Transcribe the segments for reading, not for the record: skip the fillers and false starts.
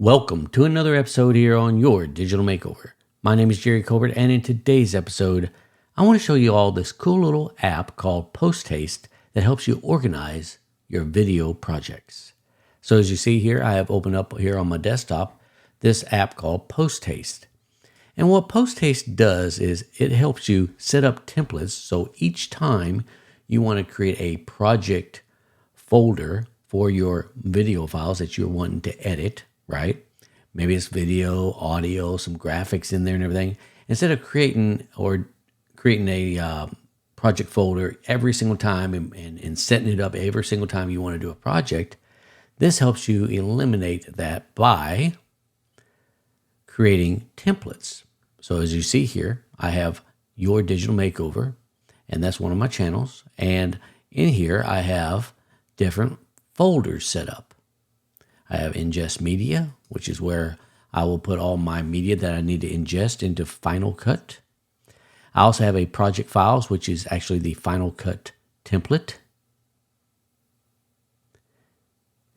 Welcome to another episode here on your Digital Makeover. My name is Jerry Colbert, and in today's episode, I want to show you all this cool little app called Post Haste that helps you organize your video projects. So as you see here, I have opened up here on my desktop this app called Post Haste. And what Post Haste does is it helps you set up templates. So each time you want to create a project folder for your video files that you're wanting to edit, right? Maybe it's video, audio, some graphics in there and everything. Instead of creating a project folder every single time and setting it up every single time you want to do a project, this helps you eliminate that by creating templates. So as you see here, I have Your Digital Makeover, and that's one of my channels. And in here, I have different folders set up. I have ingest media, which is where I will put all my media that I need to ingest into Final Cut. I also have a project files, which is actually the Final Cut template.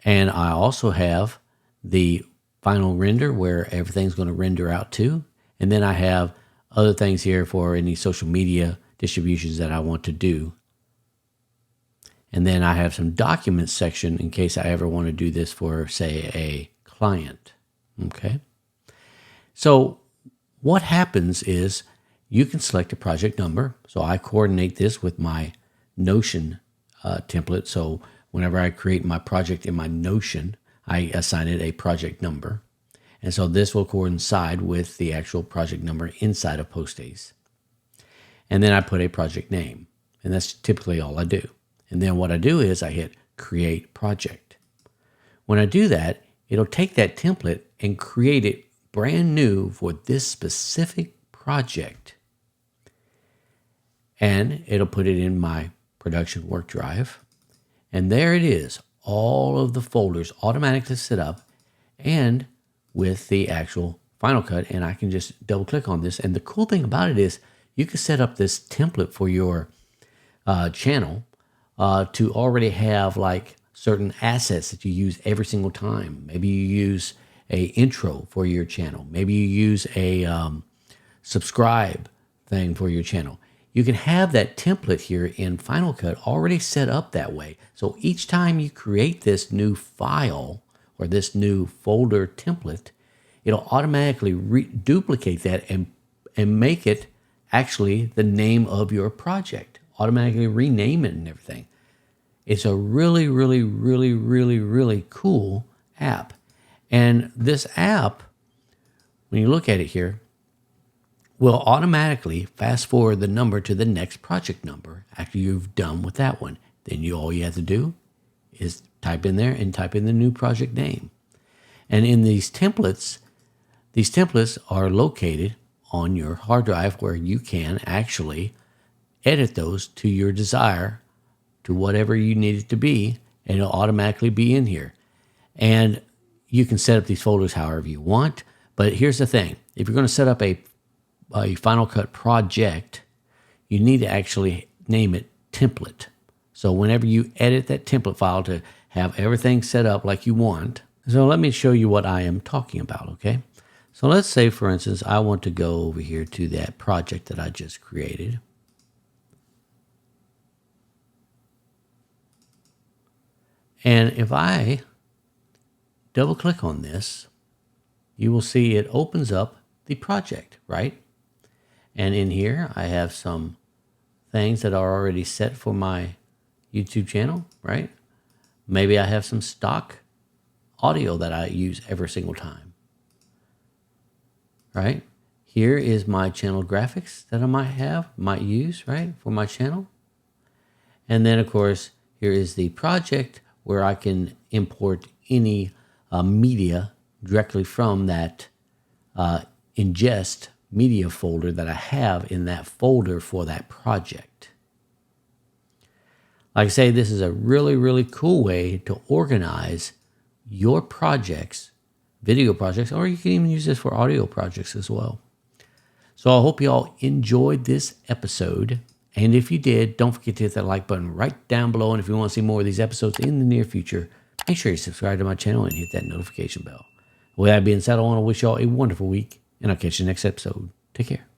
And I also have the final render where everything's going to render out to. And then I have other things here for any social media distributions that I want to do. And then I have some documents section in case I ever want to do this for, say, a client. Okay. So what happens is you can select a project number. So I coordinate this with my Notion template. So whenever I create my project in my Notion, I assign it a project number. And so this will coincide with the actual project number inside of Post Haste. And then I put a project name. And that's typically all I do. And then what I do is I hit Create Project. When I do that, it'll take that template and create it brand new for this specific project. And it'll put it in my production work drive. And there it is, all of the folders automatically set up and with the actual Final Cut. And I can just double click on this. And the cool thing about it is you can set up this template for your channel to already have like certain assets that you use every single time. Maybe you use a intro for your channel. Maybe you use a subscribe thing for your channel. You can have that template here in Final Cut already set up that way. So each time you create this new file or this new folder template, it'll automatically duplicate that and make it actually the name of your project. Automatically rename it and everything. It's a really, really, really, really, really cool app. And this app, when you look at it here, will automatically fast forward the number to the next project number after you've done with that one. Then all you have to do is type in there and type in the new project name. And in these templates are located on your hard drive where you can actually edit those to your desire, to whatever you need it to be, and it'll automatically be in here. And you can set up these folders however you want. But here's the thing. If you're going to set up a Final Cut project, you need to actually name it template. So whenever you edit that template file to have everything set up like you want. So let me show you what I am talking about, okay? So let's say, for instance, I want to go over here to that project that I just created. And if I double click on this, you will see it opens up the project, right? And in here, I have some things that are already set for my YouTube channel, right? Maybe I have some stock audio that I use every single time, right? Here is my channel graphics that I might use, right, for my channel. And then, of course, here is the project where I can import any media directly from that ingest media folder that I have in that folder for that project. Like I say, this is a really, really cool way to organize your projects, video projects, or you can even use this for audio projects as well. So I hope you all enjoyed this episode. And if you did, don't forget to hit that like button right down below. And if you want to see more of these episodes in the near future, make sure you subscribe to my channel and hit that notification bell. With that being said, I want to wish y'all a wonderful week, and I'll catch you next episode. Take care.